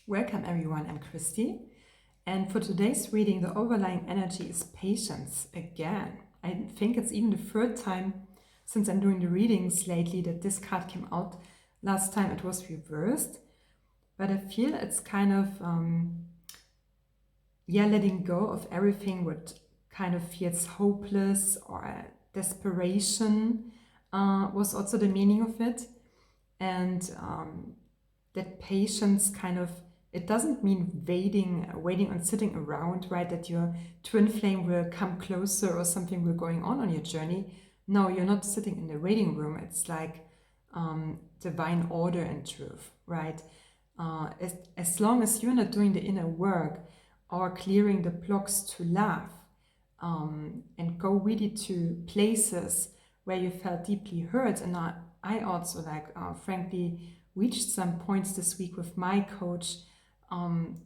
Welcome everyone, I'm Christie, and for today's reading the overlying energy is patience again. I think it's even the third time since I'm doing the readings lately that this card came out. Last time it was reversed, but I feel it's kind of letting go of everything what kind of feels hopeless or desperation was also the meaning of it. And that patience kind of, it doesn't mean waiting and sitting around, right? That your twin flame will come closer or something will going on your journey. No, you're not sitting in the waiting room. It's like divine order and truth, right? As long as you're not doing the inner work or clearing the blocks to love and go really to places where you felt deeply hurt. And I also frankly reached some points this week with my coach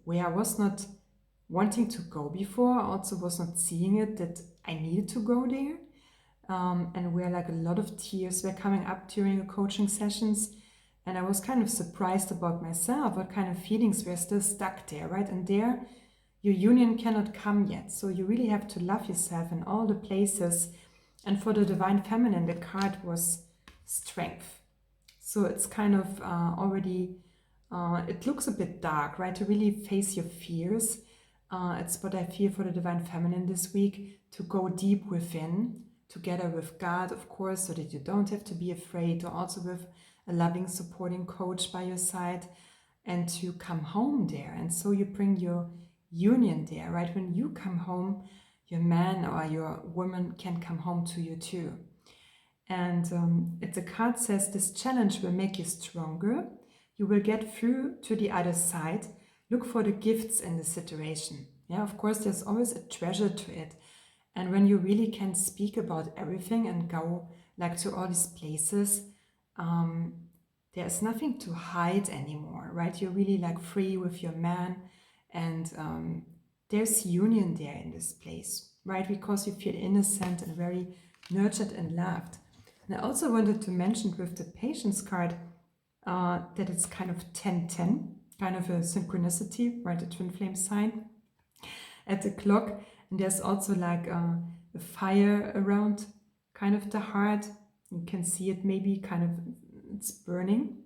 where I was not wanting to go before. I also was not seeing it that I needed to go there. And where like a lot of tears were coming up during the coaching sessions. And I was kind of surprised about myself, what kind of feelings were still stuck there, right? And there, your union cannot come yet. So you really have to love yourself in all the places. And for the Divine Feminine, the card was strength. So it's kind of already, it looks a bit dark, right? To really face your fears. It's what I feel for the Divine Feminine this week, to go deep within, together with God, of course, so that you don't have to be afraid, or also with a loving, supporting coach by your side, and to come home there. And so you bring your union there, right? When you come home, your man or your woman can come home to you too. And the card says this challenge will make you stronger. You will get through to the other side. Look for the gifts in the situation. Yeah, of course, there's always a treasure to it. And when you really can speak about everything and go like to all these places, there's nothing to hide anymore, right? You're really like free with your man, and there's union there in this place, right? Because you feel innocent and very nurtured and loved. And I also wanted to mention with the patience card that it's kind of 10-10, kind of a synchronicity, right? A twin flame sign at the clock. And there's also like a fire around kind of the heart. You can see it maybe kind of, it's burning.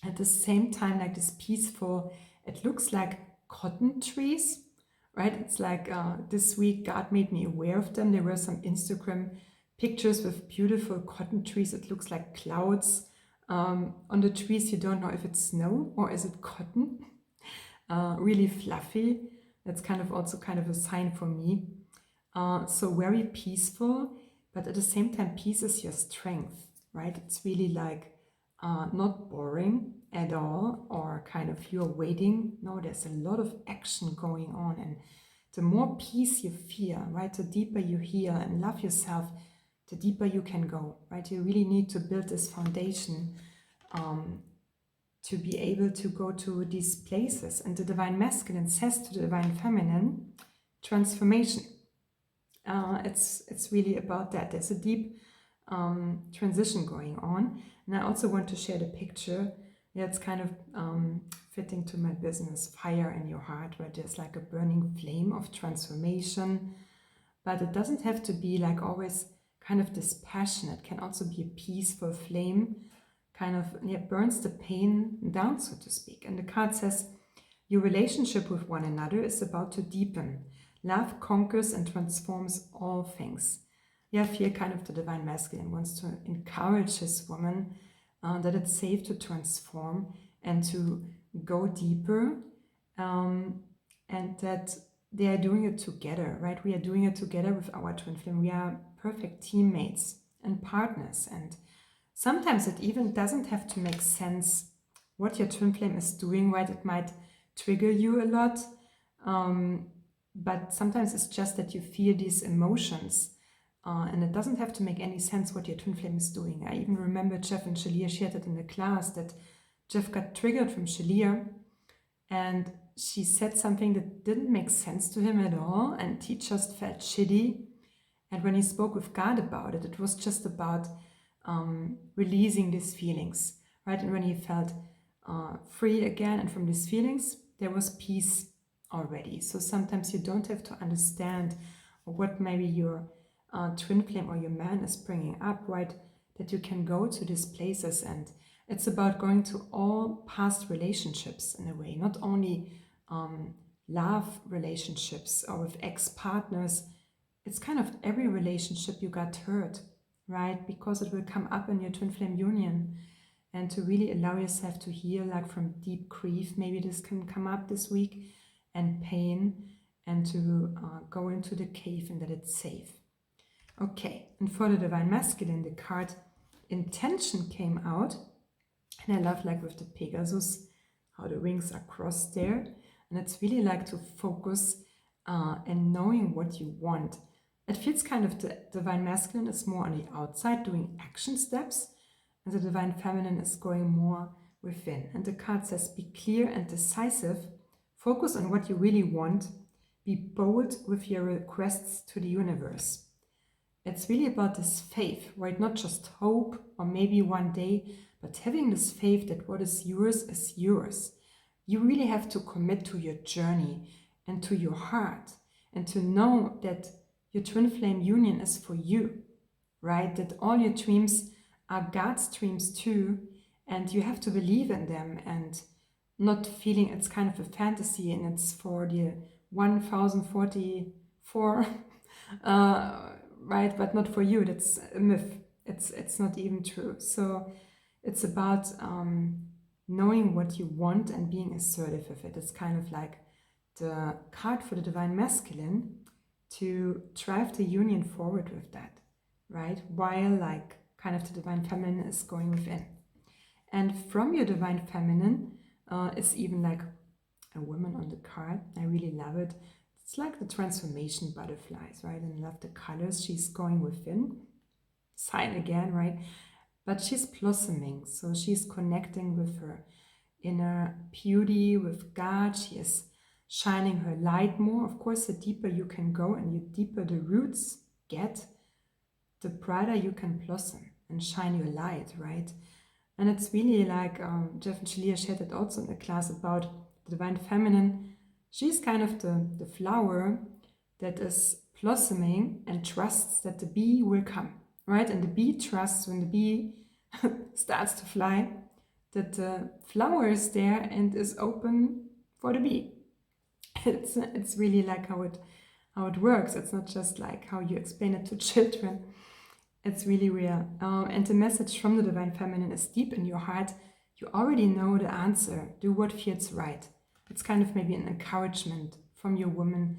At the same time, like this peaceful, it looks like cotton trees, right? It's like this week God made me aware of them. There were some Instagram pictures with beautiful cotton trees. It looks like clouds on the trees. You don't know if it's snow or is it cotton. Really fluffy. That's kind of also kind of a sign for me. So very peaceful, but at the same time, peace is your strength, right? It's really like not boring at all, or kind of you're waiting. No, there's a lot of action going on, and the more peace you feel, right, the deeper you heal and love yourself, the deeper you can go, right? You really need to build this foundation to be able to go to these places. And the Divine Masculine says to the Divine Feminine, transformation. It's really about that. There's a deep transition going on. And I also want to share the picture. Yeah, it's kind of fitting to my business, fire in your heart, where there's like a burning flame of transformation. But it doesn't have to be like always kind of this passion. It can also be a peaceful flame, kind of burns the pain down, so to speak. And the card says, your relationship with one another is about to deepen. Love conquers and transforms all things. Yeah, I feel kind of the Divine Masculine wants to encourage his woman that it's safe to transform and to go deeper, and that they are doing it together, right? We are doing it together with our twin flame. We are perfect teammates and partners, and sometimes it even doesn't have to make sense what your twin flame is doing, right? It might trigger you a lot, but sometimes it's just that you feel these emotions, and it doesn't have to make any sense what your twin flame is doing. I even remember Jeff and Shaleia shared it in the class that Jeff got triggered from Shaleia, and she said something that didn't make sense to him at all, and he just felt shitty. And when he spoke with God about it, it was just about releasing these feelings, right? And when he felt free again and from these feelings, there was peace already. So sometimes you don't have to understand what maybe your twin flame or your man is bringing up, right? That you can go to these places, and it's about going to all past relationships in a way, not only love relationships or with ex-partners. It's kind of every relationship you got hurt, right? Because it will come up in your twin flame union. And to really allow yourself to heal, like from deep grief, maybe this can come up this week, and pain, and to go into the cave and that it's safe. Okay, and for the Divine Masculine, the card Intention came out. And I love, like with the Pegasus, how the wings are crossed there. And it's really like to focus and knowing what you want. It feels kind of the Divine Masculine is more on the outside, doing action steps. And the Divine Feminine is going more within. And the card says, be clear and decisive. Focus on what you really want. Be bold with your requests to the universe. It's really about this faith, right? Not just hope or maybe one day, but having this faith that what is yours is yours. You really have to commit to your journey and to your heart, and to know that your twin flame union is for you, right? That all your dreams are God's dreams too, and you have to believe in them and not feeling it's kind of a fantasy and it's for the 1044 right, but not for you. That's a myth. It's not even true. So it's about knowing what you want and being assertive with it. It's kind of like the card for the Divine Masculine to drive the union forward with that, right? While like kind of the Divine Feminine is going within. And from your Divine Feminine is even like a woman on the card. I really love it. It's like the transformation butterflies, right? And I love the colors. She's going within. Sign again, right? But she's blossoming. So she's connecting with her inner beauty, with God. She is shining her light more. Of course, the deeper you can go and the deeper the roots get, the brighter you can blossom and shine your light, right? And it's really like Jeff and Shaleia shared it also in the class about the Divine Feminine. She's kind of the flower that is blossoming and trusts that the bee will come, right? And the bee trusts when the bee starts to fly, that the flower is there and is open for the bee. It's really like how it works. It's not just like how you explain it to children. It's really real. And the message from the Divine Feminine is deep in your heart. You already know the answer. Do what feels right. It's kind of maybe an encouragement from your woman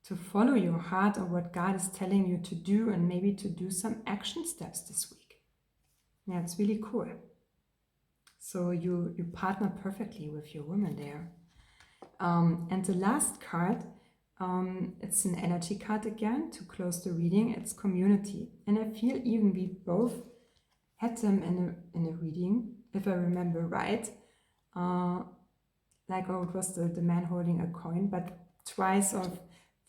to follow your heart or what God is telling you to do, and maybe to do some action steps this week. Yeah, it's really cool. So you partner perfectly with your woman there. And the last card, it's an energy card again to close the reading. It's community. And I feel even we both had them in a reading, if I remember right. Like, oh, it was the man holding a coin, but twice or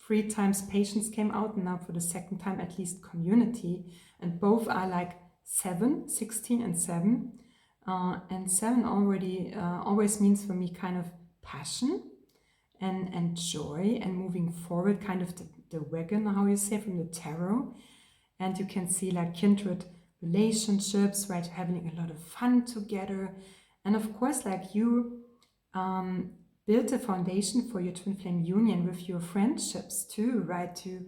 3 times patience came out, and now for the second time at least community. And both are like 7, 16 and 7. And 7 already always means for me kind of passion and joy and moving forward, kind of the wagon, how you say, from the tarot. And you can see like kindred relationships, right? Having a lot of fun together. And of course, like you build a foundation for your twin flame union with your friendships too, right? To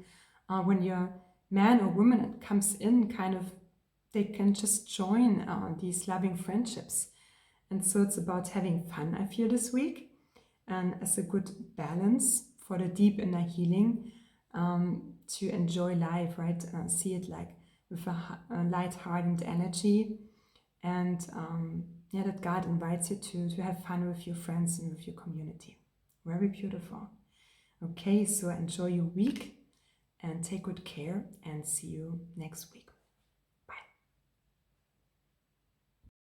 when your man or woman comes in, kind of they can just join these loving friendships. And so it's about having fun, I feel, this week, and as a good balance for the deep inner healing, to enjoy life, right? See it like with a light-hearted energy, and yeah, that God invites you to have fun with your friends and with your community. Very beautiful. Okay, so enjoy your week and take good care, and see you next week.